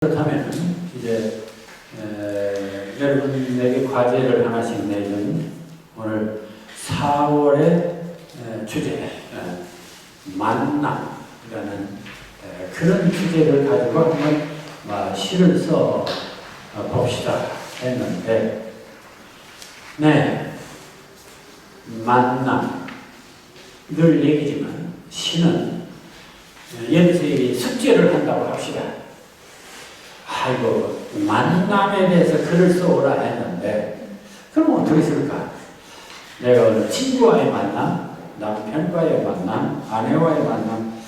그렇다면 이제 여러분에게 과제를 하나씩 내준 오늘 4월의 주제 만남이라는 그런 주제를 가지고 한번 시를 써 봅시다 했는데, 만남 늘 얘기지만 시는 여기서 숙제를 한다고 합시다. 아이고, 만남에 대해서 글을 써오라 했는데, 그럼 어떻게 쓸까? 내가 오늘 친구와의 만남, 남편과의 만남, 아내와의 만남,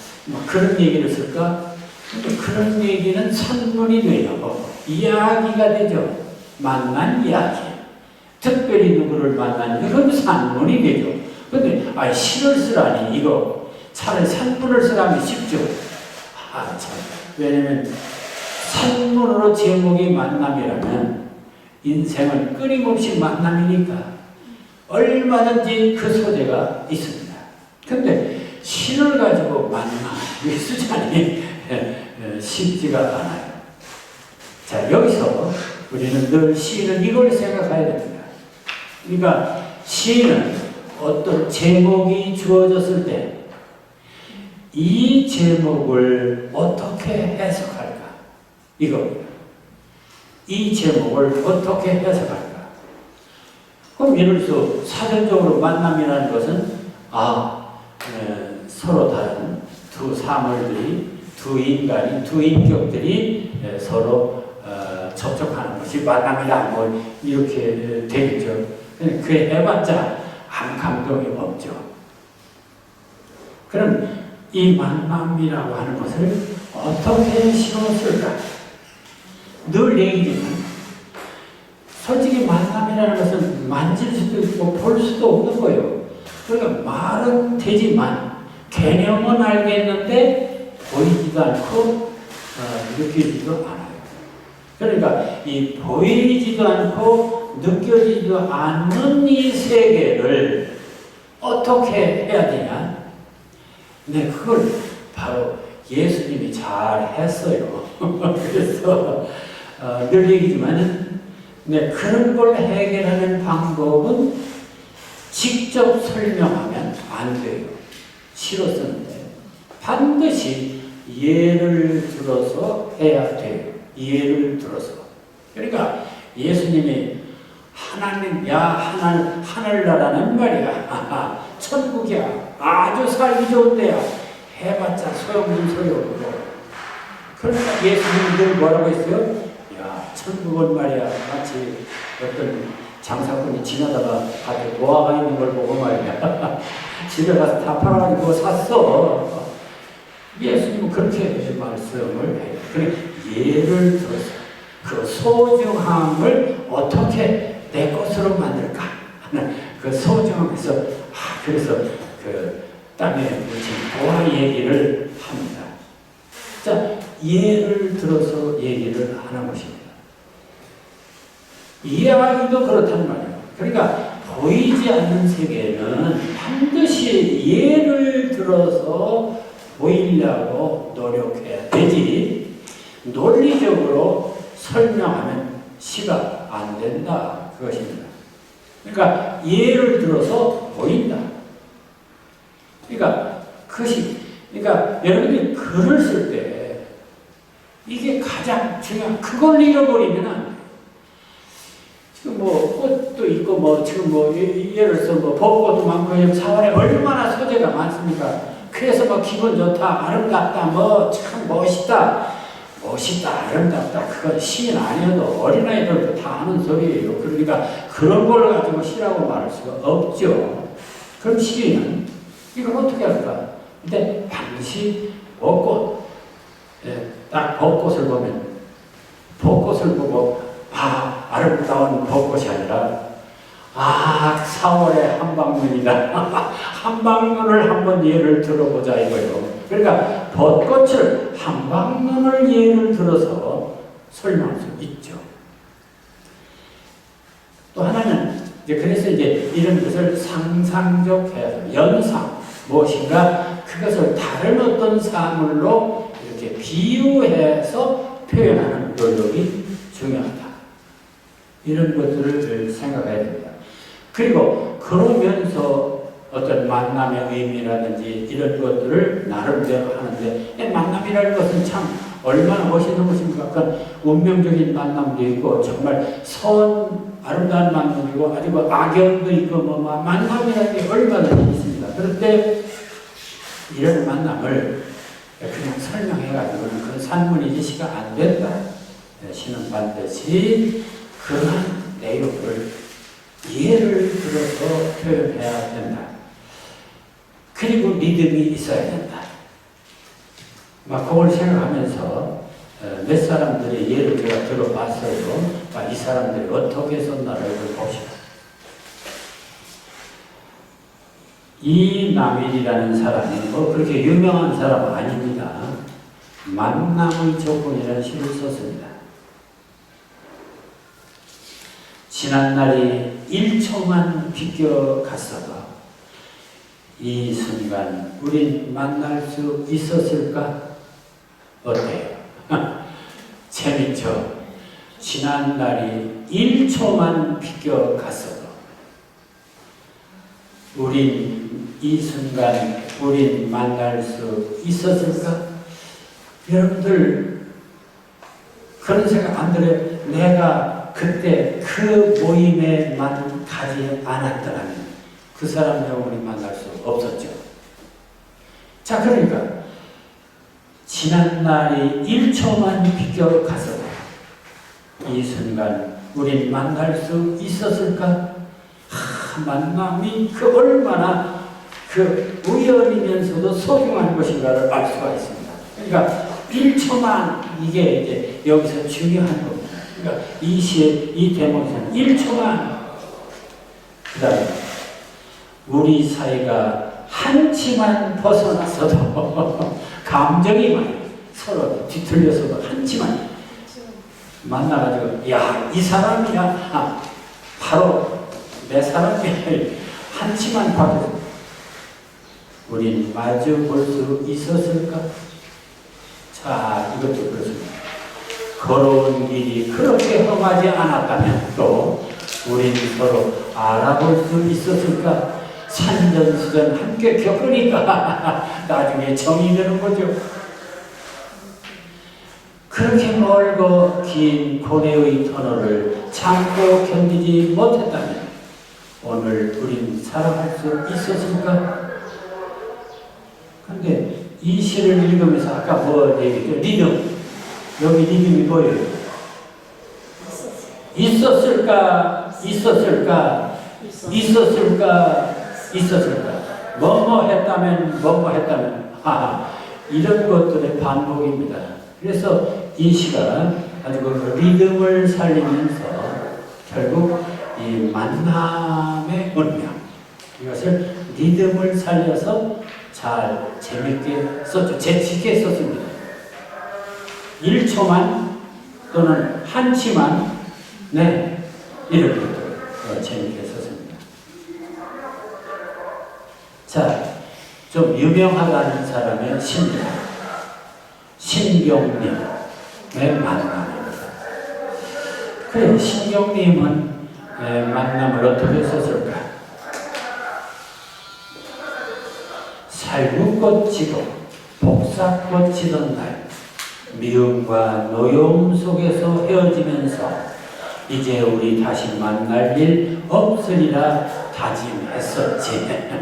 그런 얘기를 쓸까? 근데 그런 얘기는 산문이 돼요. 이야기가 되죠. 만난 이야기. 특별히 누구를 만난 이건 산문이 되죠. 근데 시를 쓰라니 이거 차라리 산문을 쓰라면 쉽죠. 참. 왜냐면 산문으로 제목이 만남이라면 인생은 끊임없이 만남이니까 얼마든지 그 소재가 있습니다. 근데 시를 가지고 만남을 쓰자니 쉽지가 않아요. 자, 여기서 우리는 늘 시는 이걸 생각해야 됩니다. 그러니까 시는 어떤 제목이 주어졌을 때 이 제목을 어떻게 해석할까? 이겁니다. 이 제목을 어떻게 해석할까? 그럼 예를 들어서 사전적으로 만남이라는 것은 서로 다른 두 사물들이, 두 인간이, 두 인격들이 서로 접촉하는 것이 만남이다, 뭐 이렇게 되겠죠. 그 해봤자 아무 감동이 없죠. 그럼 이 만남이라고 하는 것을 어떻게 시로쓸까? 늘 얘기지만 솔직히 만남이라는 것은 만질 수도 있고 볼 수도 없는 거예요. 그러니까 말은 되지만 개념은 알겠는데 보이지도 않고 느껴지지도 않아요. 그러니까 이 보이지도 않고 느껴지지도 않는 이 세계를 어떻게 해야 되냐? 그걸 바로 예수님이 잘 했어요. 그래서 늘 얘기지만 그런 걸 해결하는 방법은 직접 설명하면 안 돼요. 시로 쓰는데 반드시 예를 들어서 해야 돼요. 예를 들어서. 그러니까 예수님이 하나님, 하늘나라는 말이야. 천국이야. 아주 살기 좋은 데야. 해봤자 소용없는 소용없고. 그러니까 예수님이 늘 뭐라고 했어요? 천국은 말이야. 마치 어떤 장사꾼이 지나다가 밭에 도화가 있는 걸 보고 말이야. 집에 가서 다 팔아가지고 샀어. 예수님은 그렇게 말씀을 해요. 그래, 예를 들어서 그 소중함을 어떻게 내 것으로 만들까? 그 소중함에서, 그래서 그 땅에 묻힌 도화 얘기를 합니다. 자, 예를 들어서 얘기를 하는 것입니다. 이야기도 그렇단 말이에요. 그러니까 보이지 않는 세계는 반드시 예를 들어서 보이려고 노력해야 되지, 논리적으로 설명하면 시가 안 된다, 그것입니다. 그러니까 예를 들어서 보인다. 그러니까 여러분이 글을 쓸 때 이게 가장 중요한, 그걸 잃어버리면 안 돼요. 지금 꽃도 있고 지금 예를 들어서 벚꽃도 많고 사월에 얼마나 소재가 많습니까? 그래서 기분 좋다, 아름답다, 참 멋있다, 아름답다, 그건 시인 아니어도 어린아이들도 다 하는 소리예요. 그러니까 그런 걸 가지고 시라고 말할 수가 없죠. 그럼 시인은 이걸 어떻게 할까? 근데 반드시 벚꽃, 딱 벚꽃을 보면, 벚꽃을 보고 아름다운 벚꽃이 아니라 4월의 한방눈이다. 한방눈을 한번 예를 들어보자 이거예요. 그러니까 벚꽃을, 한방눈을 예를 들어서 설명할 수 있죠. 또 하나는 그래서 이런 것을 상상적 해석, 연상, 무엇인가 그것을 다른 어떤 사물로 이렇게 비유해서 표현하는 노력이 중요하다. 이런 것들을 생각해야 됩니다. 그리고 그러면서 어떤 만남의 의미라든지 이런 것들을 나름대로 하는데, 만남이라는 것은 참 얼마나 멋있는 것입니까? 그건 운명적인 만남도 있고 정말 아름다운 만남도 있고 아주 악연도 있고 만남이라는 게 얼마나 있습니다. 그런데 이런 만남을 그냥 설명해가지고는 그런 산문이 제시가 안 된다. 신은 반드시 그러한 내용을 예를 들어서 표현해야 된다. 그리고 믿음이 있어야 된다. 그걸 생각하면서 몇 사람들의 예를 제가 들어봤어요. 이 사람들이 어떻게 썼나를 봅시다. 이남일이라는 사람이 그렇게 유명한 사람은 아닙니다. 만남의 조건이라는 시를 썼습니다. 지난날이 1초만 비껴갔어도 이 순간 우린 만날 수 있었을까? 어때요? 재밌죠? 지난날이 1초만 비껴갔어도 이 순간 우린 만날 수 있었을까? 여러분들 그런 생각 안 들어요? 내가 그때 그 모임에만 가지 않았더라면 그 사람하고 우리 만날 수 없었죠. 자, 그러니까 지난 날이 1초만 비껴갔어도 이 순간 우린 만날 수 있었을까? 만남이 얼마나 우연이면서도 소중한 것인가를 알 수가 있습니다. 그러니까 1초만 이게 이제 여기서 중요한 겁니다. 그러니까 이 대목에서는 1초만, 그 다음에 우리 사이가 한치만 벗어났어도 감정이 많이 서로 뒤틀려서도 한치만 만나가지고 이 사람이야, 바로 내 사람이야, 한치만 봐도 우린 마주 볼 수 있었을까? 자, 이것도 그렇습니다. 걸어온 길이 그렇게 험하지 않았다면 또 우린 서로 알아볼 수 있었을까? 산전수전 함께 겪으니까 나중에 정이 되는 거죠. 그렇게 멀고 긴 고뇌의 터널을 참고 견디지 못했다면 오늘 우린 살아갈 수 있었을까? 근데 이 시를 읽으면서 아까 얘기했죠? 리듬. 여기 리듬이 보여요. 있었을까? 있었을까? 있었을까? 있었을까? 뭐뭐 했다면 이런 것들의 반복입니다. 그래서 이 시가 아주 리듬을 살리면서 결국 이 만남의 운명, 이것을 리듬을 살려서 잘 재밌게 썼죠. 재치있게 썼습니다. 1초만 또는 한치만 이렇게 재밌게 썼습니다. 자, 좀 유명하다는 사람의 시입니다. 신경님의 만남입니다. 그래, 신경님은 만남을 어떻게 썼을까? 살구꽃 지고 복사꽃 지던 날 미움과 노여움 속에서 헤어지면서 이제 우리 다시 만날 일 없으리라 다짐했었지.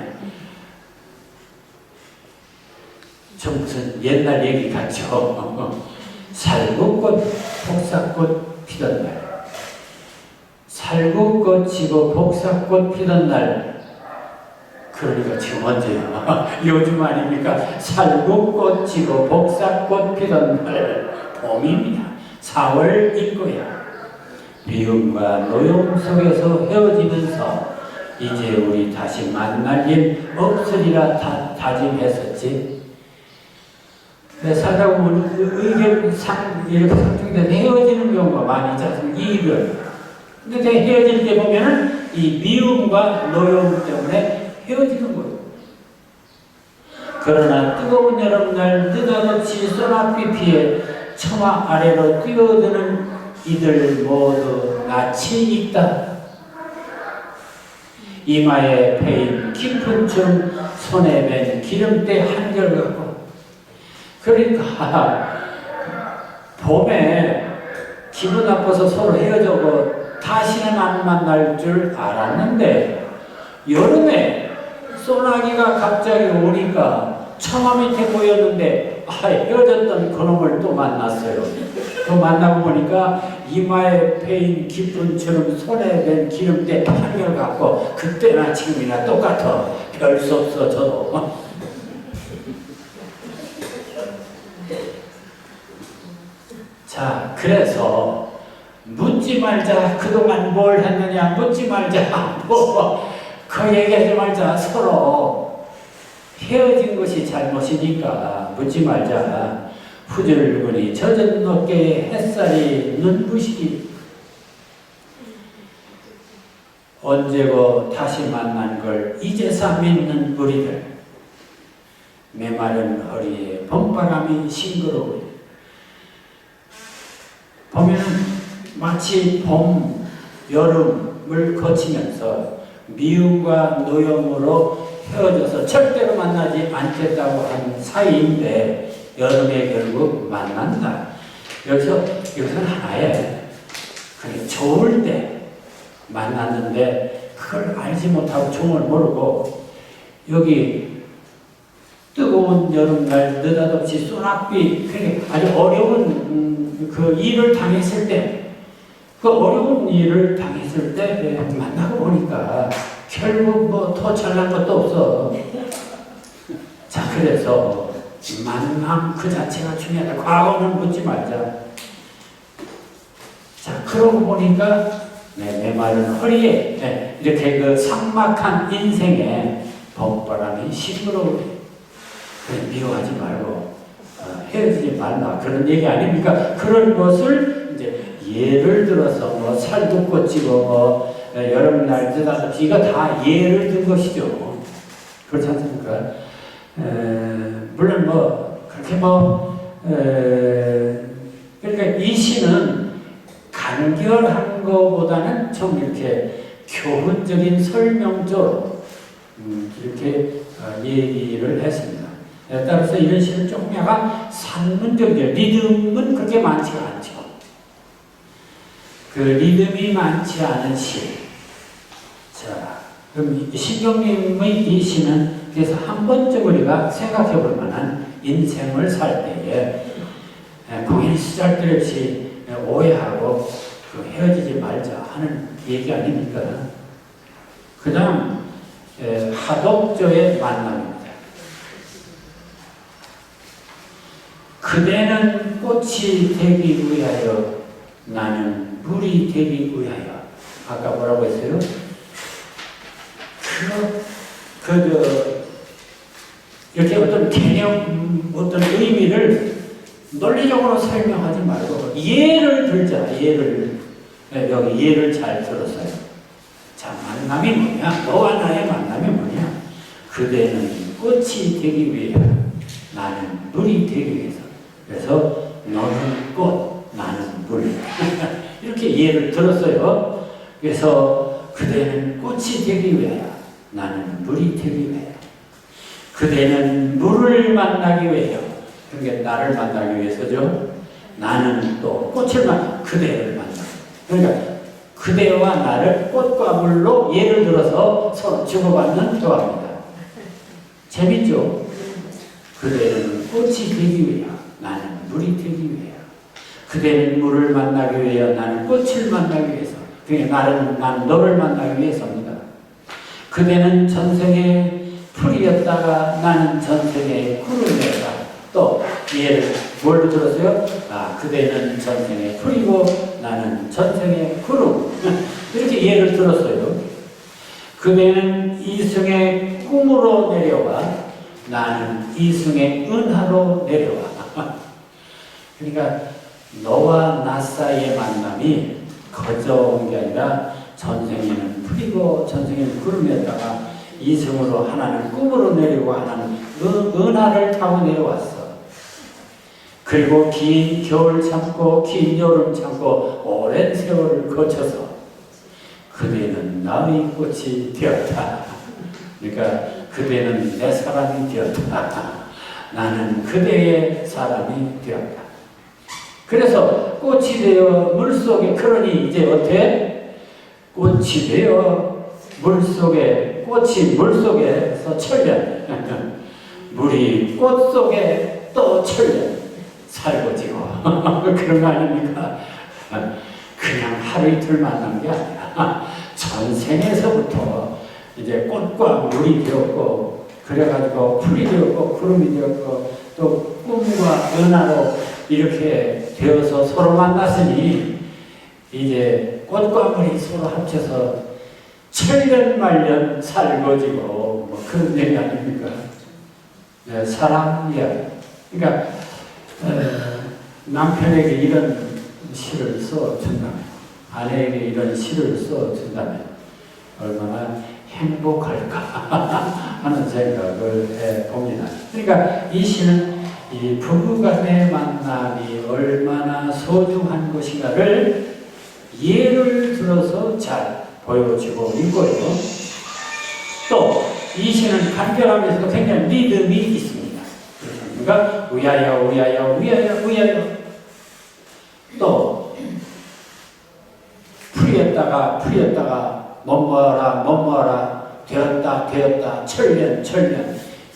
좀 무슨 옛날 얘기 같죠? 살구꽃 복사꽃 피던 날, 살구꽃 지고 복사꽃 피던 날, 그러니까 지금 언제요? 요즘 아닙니까? 살구꽃 지고 복사꽃 피던 날, 봄입니다. 4월일 거야. 미움과 노여움 속에서 헤어지면서 이제 우리 다시 만날 일 없으리라 다짐했었지. 살다 보면 의견상 이렇게 상충돼서 헤어지는 경우가 많이 있지 않습니까? 이별. 근데 헤어질 때 보면은 이 미움과 노여움 때문에 헤어지는 거예요. 그러나 뜨거운 여름날 느닷없이 소나비 피해 처마 아래로 뛰어드는 이들 모두 낯이 익다. 이마에 패인 깊은 점, 손에 밴 기름때 한결같고. 그러니까 봄에 기분 나빠서 서로 헤어져고 다시는 안 만날 줄 알았는데 여름에 소나기가 갑자기 오니까 처마 밑에 모였는데 헤어졌던 그놈을 또 만났어요. 또 만나고 보니까 이마에 패인 기쁨처럼 손에 밴 기름때 한결같고 그때나 지금이나 똑같아. 별 수 없어 저도. 자, 그래서 묻지 말자. 그동안 뭘 했느냐 묻지 말자. 그 얘기하지 말자. 서로 헤어진 것이 잘못이니까 묻지 말자. 후줄근이 젖은 어깨에 햇살이 눈부시기. 언제고 다시 만난 걸 이제서 믿는 우리들. 메마른 허리에 봄바람이 싱그러워. 보면은 마치 봄, 여름을 거치면서 미움과 노여움으로 헤어져서 절대로 만나지 않겠다고 한 사이인데 여름에 결국 만난다. 여기서는 하나에 그게 좋을 때 만났는데 그걸 알지 못하고 종을 모르고 여기 뜨거운 여름날 느닷없이 소낙비 그게 아주 어려운 그 일을 당했을 때 그 어려운 일을 당했을 때 만나고 보니까 결국 뭐 더 잘난 것도 없어. 자, 그래서 만남 그 자체가 중요하다. 과거는 묻지 말자. 자, 그러고 보니까 메마른 허리에 이렇게 그 삭막한 인생에 봄바람이 싱그러워. 미워하지 말고 헤어지지 말라 그런 얘기 아닙니까? 그런 것을 이제 예를 들어서 뭐 살도 꽂히고 뭐 여름날 느닷없이 이거 다 예를 든 것이죠. 그렇지 않습니까? 물론 뭐 그렇게 그러니까 이 시는 간결한 것보다는 좀 이렇게 교훈적인 설명적으로 이렇게 얘기를 했습니다. 따라서 이런 시는 조금 약간 산문적이에요. 리듬은 그렇게 많지가 않죠. 그 리듬이 많지 않은 시. 자, 그럼 신경님의 이 시는 그래서 한 번쯤 우리가 생각해 볼 만한 인생을 살 때에 공연 쓰잘데없이 오해하고 헤어지지 말자 하는 얘기 아닙니까? 그 다음 하독조의 만남입니다. 그대는 꽃이 되기 위하여 나는 물이 되기 위하여. 아까 뭐라고 했어요? 이렇게 어떤 개념, 어떤 의미를 논리적으로 설명하지 말고 예를 들자. 여기 예를 잘 들었어요. 자, 만남이 뭐냐? 너와 나의 만남이 뭐냐? 그대는 꽃이 되기 위하여 나는 물이 되기 위해서. 그래서 너는 꽃, 나는 물. 이렇게 예를 들었어요. 그래서 그대는 꽃이 되기 위하여 나는 물이 되기 위하여. 그대는 물을 만나기 위하여. 그러니까 나를 만나기 위해서죠. 나는 또 그대를 만나. 그러니까 그대와 나를 꽃과 물로 예를 들어서 서로 주고받는 대화입니다. 재밌죠? 그대는 꽃이 되기 위하여 나는 물이 되기 위하여. 그대는 물을 만나기 위하여 나는 꽃을 만나기 위해서. 그러니까 나는 너를 만나기 위해서입니다. 그대는 전생에 풀이었다가 나는 전생에 구름이었다. 또 예를 뭘로 들었어요? 그대는 전생에 풀이고 나는 전생에 구름. 이렇게 예를 들었어요. 그대는 이승의 꿈으로 내려와 나는 이승의 은하로 내려와. 그러니까 너와 나 사이의 만남이 거저 온 게 아니라 전생에는 풀이고 전생에는 구름이었다가 이승으로 하나는 꿈으로 내려고 하나는 은하를 타고 내려왔어. 그리고 긴 겨울 참고 긴 여름 참고 오랜 세월을 거쳐서 그대는 나의 꽃이 되었다. 그러니까 그대는 내 사람이 되었다. 나는 그대의 사람이 되었다. 그래서 꽃이 되어 물속에, 그러니 이제 어때? 꽃이 되어 물속에, 꽃이 물속에서 천년, 물이 꽃 속에 또 천년 살고 지고 그런 거 아닙니까? 그냥 하루 이틀 만난 게 아니라 전생에서부터 이제 꽃과 물이 되었고, 그래가지고 풀이 되었고 구름이 되었고 또 꿈과 은하로 이렇게 되어서 서로 만났으니 이제 꽃과 물이 서로 합쳐서 천년만년 살고 지고 뭐 그런 얘기 아닙니까? 네, 사랑 이야기. 그러니까 남편에게 이런 시를 써준다면, 아내에게 이런 시를 써준다면 얼마나 행복할까 하는 생각을 해봅니다. 그러니까 이 시는 이 부부간의 만남이 얼마나 소중한 것인가를 예를 들어서 잘 보여주고 있고요. 또 이 시는 간결하면서도 굉장히 리듬이 있습니다. 그러니까 우야야 우야야 우야야 우야야, 또 풀이었다가 뭐뭐하라 되었다 철년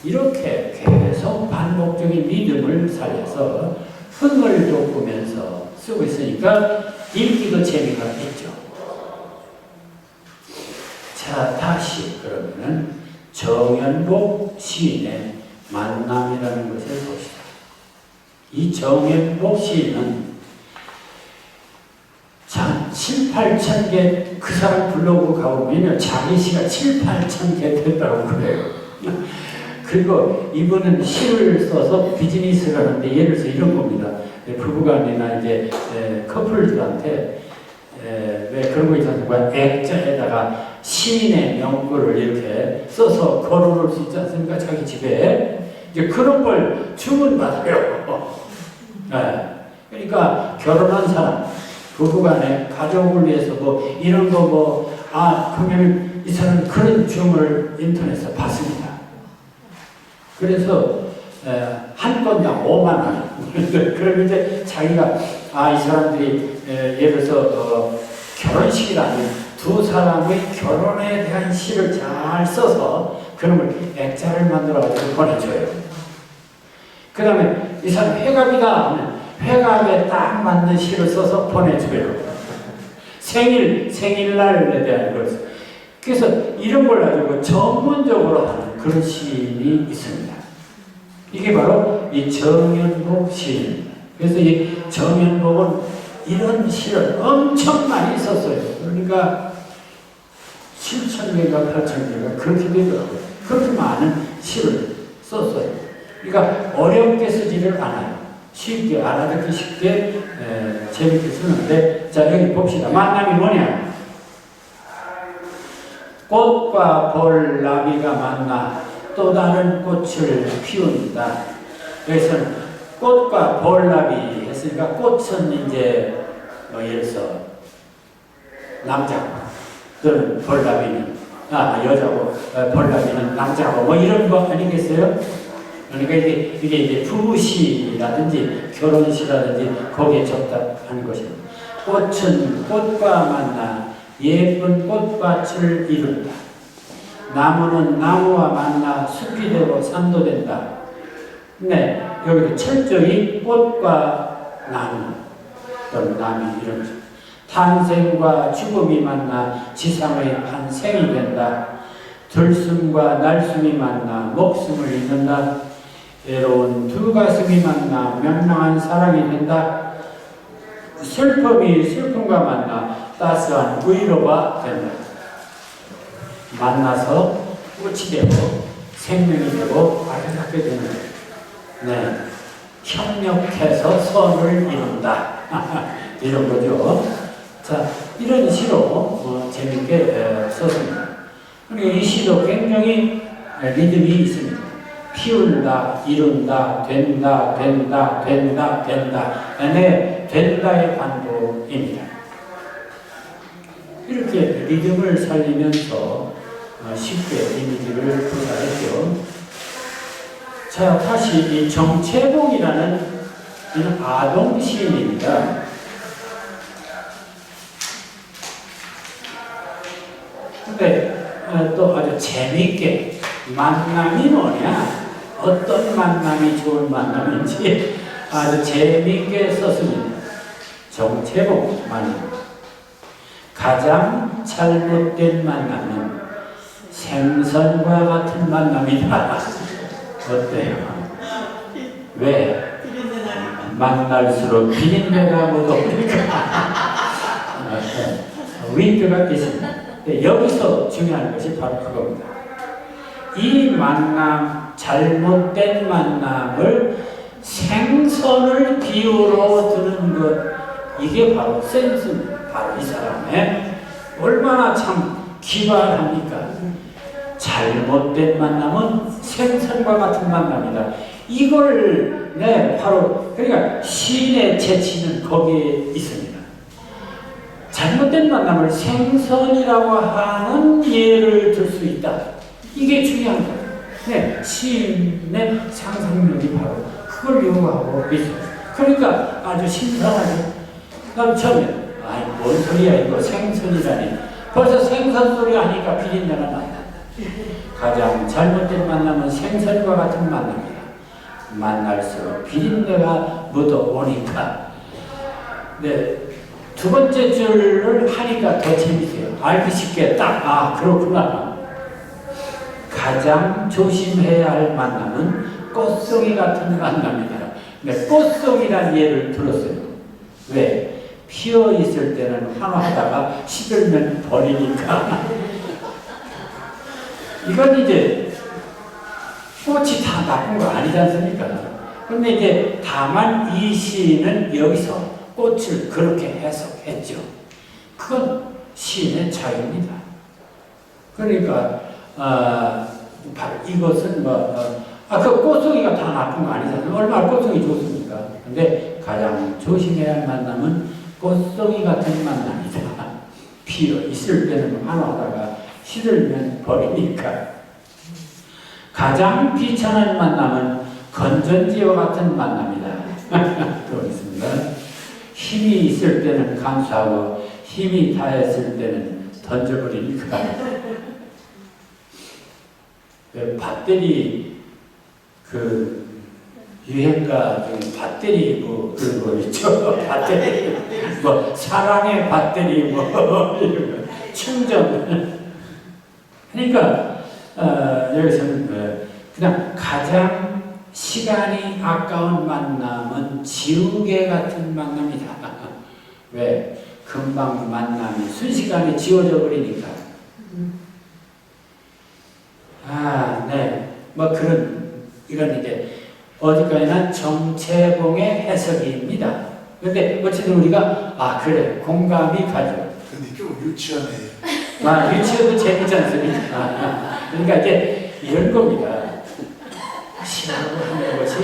이렇게 계속 반복적인 리듬을 살려서 흥을 돋구면서 쓰고 있으니까 읽기도 재미가 있죠. 자, 다시 그러면은 정연복 시인의 만남이라는 것을 봅시다. 이 정연복 시인은 7, 8천 개, 그 사람 블로그 가보면 자기 시가 7, 8천 개 됐다고 그래요. 그리고 이분은 시를 써서 비즈니스를 하는데, 예를 들어서 이런 겁니다. 부부간이나 이제 커플들한테 왜 그런 거 있잖아요. 액자에다가 시인의 명구를 이렇게 써서 걸어놓을 수 있지 않습니까? 자기 집에. 이제 그런 걸 주문받아요. 네. 그러니까 결혼한 사람, 부부간에 가족을 위해서 뭐 이런 거 그러면 이 사람은 그런 주문을 인터넷에서 받습니다. 그래서 한 건당 5만 원. 그러면 이제 자기가 이 사람들이 예를 들어서 결혼식이라면 두 사람의 결혼에 대한 시를 잘 써서 그놈을 액자를 만들어가지고 보내줘요. 그 다음에 이 사람 회갑이다 하면 회갑에 딱 맞는 시를 써서 보내줘요. 생일날에 대한 것을. 그래서 이런 걸 가지고 전문적으로 하는 그런 시인이 있습니다. 이게 바로 이 정연복 시인입니다. 그래서 이 정연복은 이런 시를 엄청 많이 썼어요. 그러니까 7,000개가 8,000개가 그렇게 되더라고요. 그렇게 많은 시를 썼어요. 그러니까 어렵게 쓰지를 않아요. 쉽게, 알아듣기 쉽게 재밌게 쓰는데, 자, 여기 봅시다. 만남이 뭐냐? 꽃과 벌나비가 만나 또 다른 꽃을 피운다. 여기서는 꽃과 벌나비 했으니까, 꽃은 이제 예를 들어서 남자고, 또는 벌나비는 여자고, 벌나비는 남자고, 뭐 이런 거 아니겠어요? 그러니까 이게 이제 부부시라든지 결혼시라든지 거기에 적합한 것입니다. 꽃은 꽃과 만나 예쁜 꽃밭을 이룬다. 나무는 나무와 만나 숲이 되고 산도 된다. 네, 여기도 철저히 꽃과 나무 또는 남이 이런 탄생과 죽음이 만나 지상의 한 생이 된다. 들숨과 날숨이 만나 목숨을 잇는다. 외로운 두 가슴이 만나 명랑한 사랑이 된다. 슬픔이 슬픔과 만나 따스한 위로가 된다. 만나서 꽃이 되고 생명이 되고 아름답게 되는 거예요. 네, 협력해서 선을 이룬다. 이런 거죠. 자, 이런 시로 재밌게 썼습니다. 그리고 이 시도 굉장히 리듬이 있습니다. 피운다, 이룬다, 된다, 된다, 된다, 된다. 네, 된다의 반복입니다. 이렇게 리듬을 살리면서 쉽게 이미지를 구사했죠. 자, 다시 이 정채봉이라는 이는 아동 시인입니다. 근데 또 아주 재미있게 만남이 뭐냐, 어떤 만남이 좋은 만남인지 아주 재미있게 썼습니다. 정채봉 만남. 가장 잘못된 만남은 생선과 같은 만남이다. 어때요? 왜? 만날수록 비린내가 묻어오니까 윈드가 있습니다. 여기서 중요한 것이 바로 그겁니다. 이 만남, 잘못된 만남을 생선을 비유로 드는 것, 이게 바로 센스입니다. 바로 이 사람의 얼마나 참 기발합니까? 잘못된 만남은 생선과 같은 만남이다. 이걸 바로 그러니까 시인의 재치는 거기에 있습니다. 잘못된 만남을 생선이라고 하는 예를 들 수 있다. 이게 중요한 거예요. 시인의 상상력이 바로 그걸 요구하고 있습니다. 그러니까 아주 신선하죠. 그럼 처음에 뭔 소리야 이거 생선이라니. 벌써 생선 소리 하니까 비린내가 난다. 가장 잘못된 만남은 생선과 같은 만남이다. 만날수록 비린내가 묻어오니까. 두 번째 줄을 하니까 더 재밌어요. 알기 쉽게 딱, 그렇구나. 가장 조심해야 할 만남은 꽃송이 같은 만남이다. 꽃송이란 예를 들었어요. 왜? 피어 있을 때는 환호하다가 시들면 버리니까. 이건 이제 꽃이 다 나쁜 거 아니지 않습니까? 그런데 이제 다만 이 시인은 여기서 꽃을 그렇게 해석했죠. 그건 시인의 자유입니다. 그러니까 바로 이것은 그 꽃송이가 다 나쁜 거 아니잖아요. 얼마나 꽃송이 좋습니까? 근데 가장 조심해야 할 만남은 꽃송이 같은 만남이다. 피어 있을 때는 환호하다가 시들면 버리니까. 가장 비천한 만남은 건전지와 같은 만남이다. 또 있습니다. 힘이 있을 때는 감수하고 힘이 다했을 때는 던져버리니까. 배터리 유행가 중에 배터리 그런 거 있죠. 배터리 사랑의 배터리 이런 거 충전. 그러니까 여기서는 그냥 가장 시간이 아까운 만남은 지우개 같은 만남이다. 왜? 금방 만남이 순식간에 지워져 버리니까. 이런 이제 어디까지나 정채봉의 해석입니다. 그런데 어쨌든 우리가 그래 공감이 가죠. 근데 좀 유치하네. 유치해도 재밌지 않습니까? 그러니까 이제 이런 겁니다. 시라고 하는 것이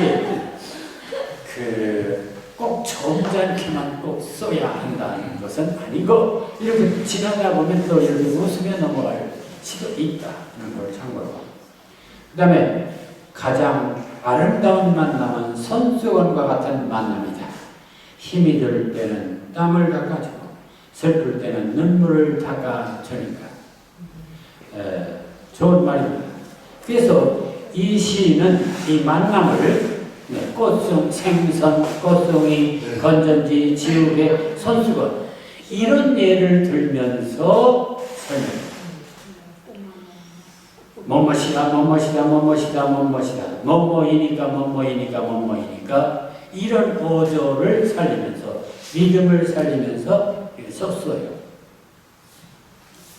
꼭 점잖게만 꼭 써야 한다는 것은 아니고, 이렇게 지나가 보면 또 이렇게 웃으며 넘어갈 수도 있다는 걸 참고로. 그 다음에 가장 아름다운 만남은 손수건과 같은 만남이다. 힘이 들 때는 땀을 닦아주고 슬플 때는 눈물을 닦아주니까. 좋은 말입니다. 그래서 이 시인은 이 만남을 꽃송, 생선, 꽃송이, 건전지, 지우개, 손수건 이런 예를 들면서 설명합니다. 뭐뭐이니까 이런 어조를 살리면서, 리듬을 살리면서 썼어요.